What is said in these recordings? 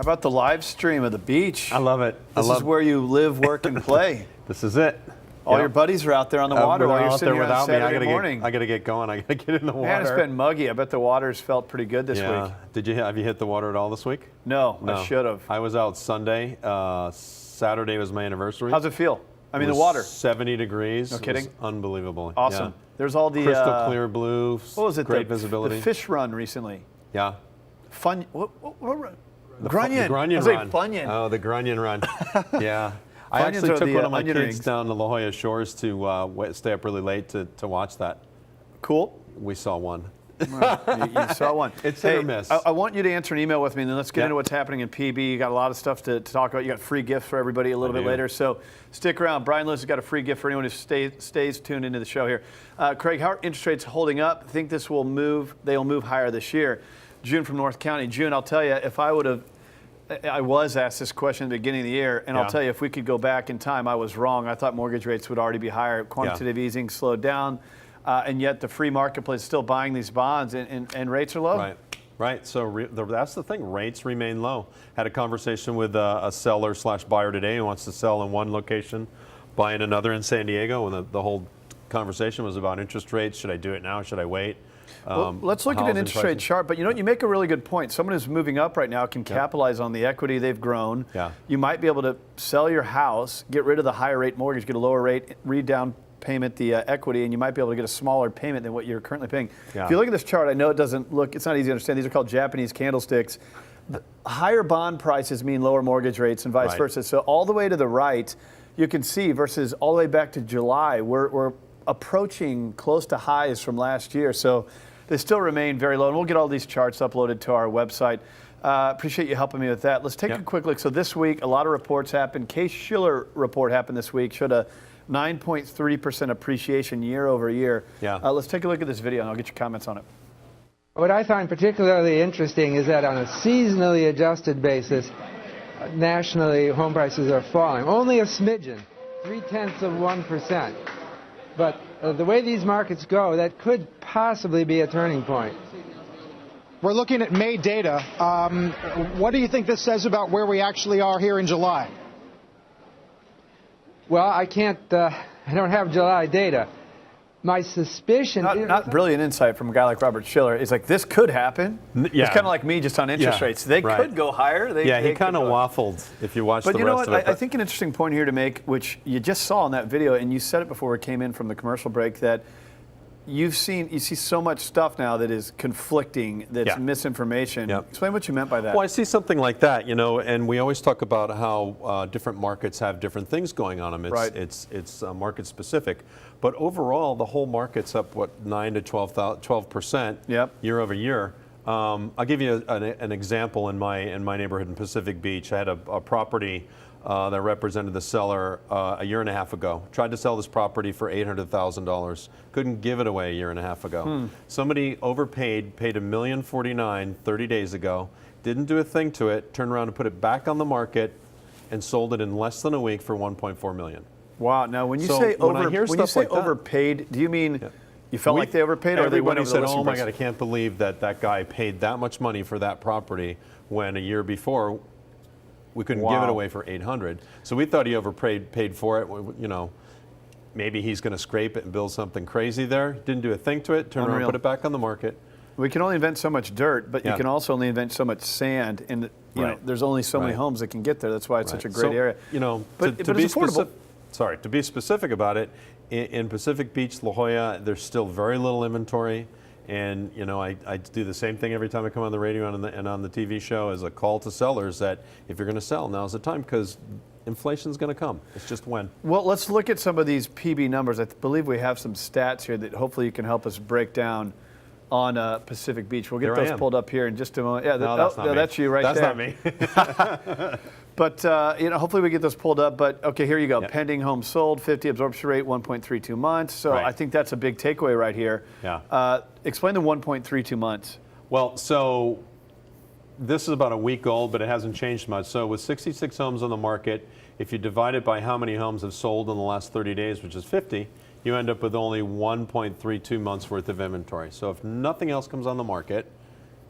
about the live stream of the beach? I love it. This is where you live, work, and play. This is it. All your buddies are out there on the water while you're sitting here on Saturday morning. I got to get going. I got to get in the water. Man, it's been muggy. I bet the water's felt pretty good this week. Have you hit the water at all this week? No. I should have. I was out Sunday. Saturday was my anniversary. How's it feel? I mean, the water. 70 degrees. No kidding? It was unbelievable. Awesome. Yeah. There's all the crystal clear blue. What was it? Great visibility. The fish run recently. Yeah. Fun. What Grunion. The Grunion run. Funyun. Oh, the Grunion run. Yeah. I actually took one of my kids rings. down to La Jolla Shores to stay up really late to watch that. Cool. We saw one. Well, you saw one. It's hit or miss. I want you to answer an email with me, and then let's get into what's happening in PB. You got a lot of stuff to talk about. You got free gifts for everybody a little bit later, so stick around. Brian Lewis has got a free gift for anyone who stays tuned into the show here. Craig, how are interest rates holding up? I think this will move. They'll move higher this year. June from North County. June, I'll tell you, if I would have, I was asked this question at the beginning of the year, and I'll tell you, if we could go back in time, I was wrong. I thought mortgage rates would already be higher. Quantitative easing slowed down. And yet the free marketplace is still buying these bonds, and rates are low. Right. So that's the thing. Rates remain low. Had a conversation with a seller/buyer today who wants to sell in one location, buy in another in San Diego, and the whole conversation was about interest rates. Should I do it now? Should I wait? Well, let's look at an interest rate chart. But you know what? You make a really good point. Someone who's moving up right now can capitalize on the equity they've grown. Yeah. You might be able to sell your house, get rid of the higher rate mortgage, get a lower rate, read-down payment the equity, and you might be able to get a smaller payment than what you're currently paying. Yeah. If you look at this chart, I know it's not easy to understand. These are called Japanese candlesticks. The higher bond prices mean lower mortgage rates and vice versa. So all the way to the right, you can see versus all the way back to July, we're approaching close to highs from last year. So they still remain very low. And we'll get all these charts uploaded to our website. Appreciate you helping me with that. Let's take a quick look. So this week, a lot of reports happened. Case-Shiller report happened this week, showed a 9.3% appreciation year over year. Let's take a look at this video, and I'll get your comments on it. What I find particularly interesting is that on a seasonally adjusted basis, nationally, home prices are falling. Only a smidgen, 0.3%. But the way these markets go, that could possibly be a turning point. We're looking at May data. What do you think this says about where we actually are here in July? Well, I don't have July data. My suspicion... Not brilliant insight from a guy like Robert Shiller. It's like, this could happen. It's kind of like me just on interest rates. They could go higher. He kind of waffled if you watch the rest of it. But you know what? I think an interesting point here to make, which you just saw in that video, and you said it before we came in from the commercial break, that you see so much stuff now that is conflicting, that's misinformation. Explain what you meant by that. Well, I see something like that, and we always talk about how different markets have different things going on them. It's market specific. But overall, the whole market's up, 9 to 12% year over year. I'll give you an example in my neighborhood in Pacific Beach. I had a property that represented the seller a year and a half ago. Tried to sell this property for $800,000. Couldn't give it away a year and a half ago. Somebody overpaid, paid $1,049,000 30 days ago. Didn't do a thing to it. Turned around and put it back on the market and sold it in less than a week for $1.4 million. Wow. Now, when you say overpaid, do you mean you felt like they overpaid, or they went over the listing price? Oh my God, I can't believe that guy paid that much money for that property when a year before we couldn't give it away for $800,000. So we thought he paid for it. Maybe he's going to scrape it and build something crazy there. Didn't do a thing to it. Turned around and put it back on the market. We can only invent so much dirt, but you can also only invent so much sand, and there's only so many homes that can get there. That's why it's such a great area. But to be affordable. To be specific about it, in Pacific Beach, La Jolla, there's still very little inventory. And I do the same thing every time I come on the radio and on the TV show as a call to sellers that if you're going to sell, now's the time, because inflation's going to come. It's just when. Well, let's look at some of these PB numbers. I believe we have some stats here that hopefully you can help us break down on Pacific Beach. We'll get those pulled up here in just a moment. Yeah, that's you right there. That's not me. But hopefully we get those pulled up. But okay, here you go. Pending homes sold, 50 absorption rate, 1.32 months. So I think that's a big takeaway right here. Explain the 1.32 months. Well, so this is about a week old, but it hasn't changed much. So with 66 homes on the market, if you divide it by how many homes have sold in the last 30 days, which is 50, you end up with only 1.32 months worth of inventory. So if nothing else comes on the market,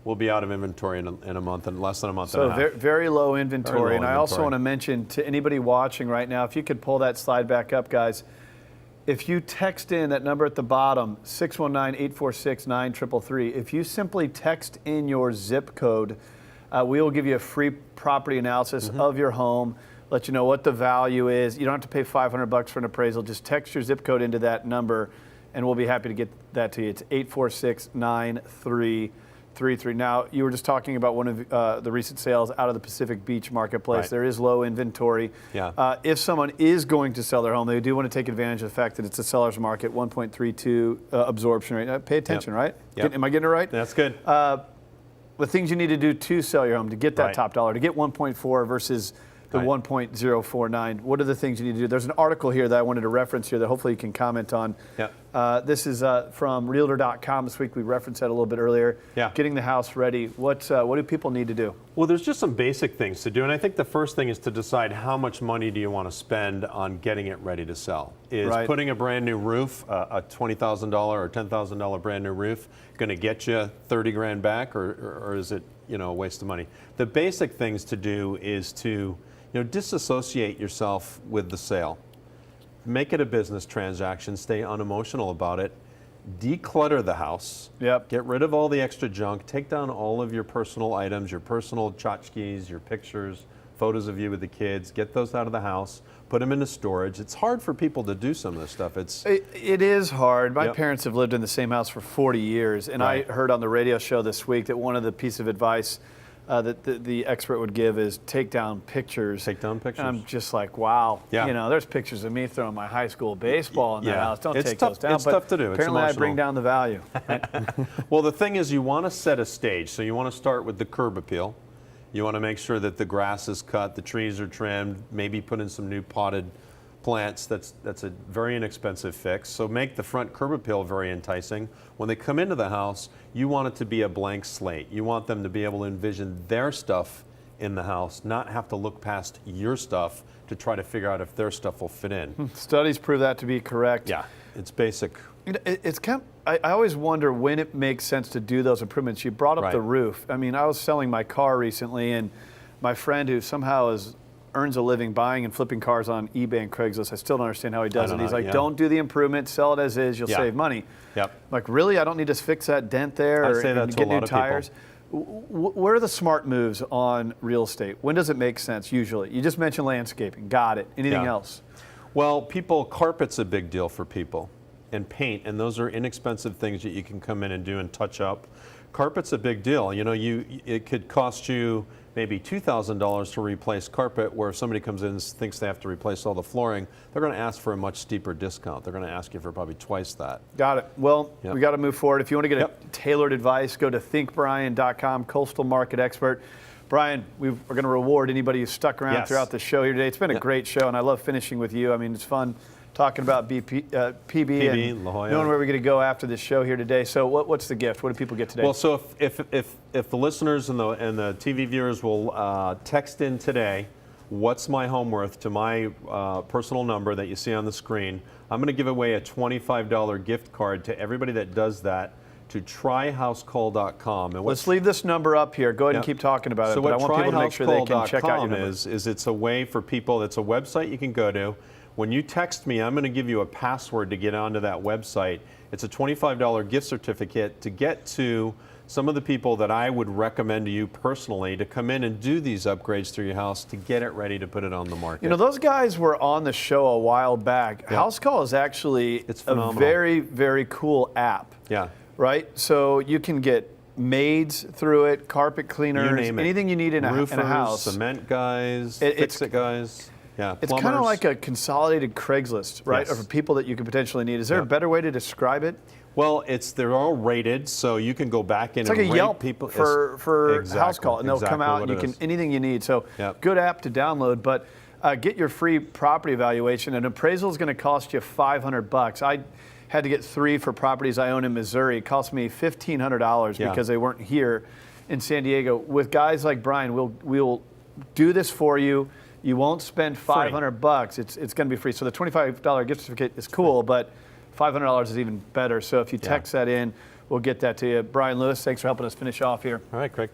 we'll be out of inventory in a month, and less than a month So and a half. very low inventory. Very low and I also inventory. want to mention to anybody watching right now, if you could pull that slide back up, guys. If you text in that number at the bottom, 619-846-9333, if you simply text in your zip code, we will give you a free property analysis of your home, let you know what the value is. You don't have to pay $500 for an appraisal. Just text your zip code into that number, and we'll be happy to get that to you. It's 846-9333. Now, you were just talking about one of the recent sales out of the Pacific Beach marketplace. Right. There is low inventory. Yeah. If someone is going to sell their home, they do want to take advantage of the fact that it's a seller's market, 1.32 absorption rate. Pay attention, right? Yep. Am I getting it right? That's good. The things you need to do to sell your home, to get that Right. top dollar, to get 1.4 versus the Right. 1.049. What are the things you need to do? There's an article here that I wanted to reference here that hopefully you can comment on. Yep. This is from Realtor.com this week. We referenced that a little bit earlier. Yeah. Getting the house ready. What do people need to do? Well, there's just some basic things to do, and I think the first thing is to decide how much money do you want to spend on getting it ready to sell. Is Right. putting a brand new roof, a $20,000 or $10,000 brand new roof, going to get you 30 grand back, or is it a waste of money? The basic things to do is to disassociate yourself with the sale. Make it a business transaction. Stay unemotional about it. Declutter the house. Yep. Get rid of all the extra junk. Take down all of your personal items, your personal tchotchkes, your pictures, photos of you with the kids. Get those out of the house. Put them into storage. It's hard for people to do some of this stuff. It is hard. My Yep. parents have lived in the same house for 40 years, and Right. I heard on the radio show this week that one of the pieces of advice that the expert would give is take down pictures. Take down pictures. And I'm just like, wow. Yeah. There's pictures of me throwing my high school baseball in that Yeah. house. Don't It's take tough- those down. it's But tough to do. It's apparently I bring emotional. down the value. Well, the thing is, you want to set a stage. So you want to start with the curb appeal. You want to make sure that the grass is cut, the trees are trimmed, maybe put in some new potted plants. That's a very inexpensive fix. So make the front curb appeal very enticing. When they come into the house, you want it to be a blank slate. You want them to be able to envision their stuff in the house, not have to look past your stuff to try to figure out if their stuff will fit in. Studies prove that to be correct. Yeah, it's basic. It's kind of, I always wonder when it makes sense to do those improvements. You brought up Right. the roof. I mean, I was selling my car recently, and my friend who somehow earns a living buying and flipping cars on eBay and Craigslist, I still don't understand how he does I it. don't He's know, like, yeah. don't do the improvement, sell it as is, you'll Yeah. save money. Yep. Like, really? I don't need to fix that dent there I or say that and to get a lot new of people. tires? Where are the smart moves on real estate? When does it make sense usually? You just mentioned landscaping. Got it. Anything Yeah. else? Well, carpet's a big deal for people, and paint, and those are inexpensive things that you can come in and do and touch up. Carpet's a big deal. It could cost you maybe $2,000 to replace carpet, where if somebody comes in and thinks they have to replace all the flooring, they're going to ask for a much steeper discount. They're going to ask you for probably twice that. Got it. Well, Yep. we got to move forward. If you want to get Yep. tailored advice, go to thinkbrian.com, coastal market expert. Brian, we're going to reward anybody who's stuck around Yes. throughout the show here today. It's been a Yep. great show, and I love finishing with you. I mean, it's fun talking about PB and La Jolla. knowing where we're going to go after this show here today. So what's the gift? What do people get today? Well, so if the listeners and the TV viewers will text in today, what's my home worth, to my personal number that you see on the screen, I'm going to give away a $25 gift card to everybody that does that to tryhousecall.com. And let's leave this number up here. Go ahead and Yeah. keep talking about it. So but I what want people to make sure they can check out your tryhousecall.com number. is it's a way for people, it's a website you can go to. When you text me, I'm going to give you a password to get onto that website. It's a $25 gift certificate to get to some of the people that I would recommend to you personally to come in and do these upgrades through your house to get it ready to put it on the market. Those guys were on the show a while back. Yeah. House Call is actually It's a phenomenal. very, very cool app. Yeah. Right? So you can get maids through it, carpet cleaners, You name it. anything you need in a Roofers, house. cement guys, It's- fix-it guys. Yeah, It's kind of plumbers. like a consolidated Craigslist, right? Yes. Of people that you could potentially need. Is there a Yep. better way to describe it? Well, they're all rated, so you can go back in It's and like a rate Yelp people for Exactly, House Call, and they'll come exactly out what and you it can is. anything you need. So Yep. good app to download, but get your free property evaluation. An appraisal is going to cost you $500. I had to get 3 for properties I own in Missouri. It cost me $1,500 Yeah. because they weren't here in San Diego. With guys like Brian, we'll do this for you. You won't spend $500. It's going to be free. So the $25 gift certificate is cool, but $500 is even better. So if you text that in, we'll get that to you. Brian Lewis, thanks for helping us finish off here. All right, Craig.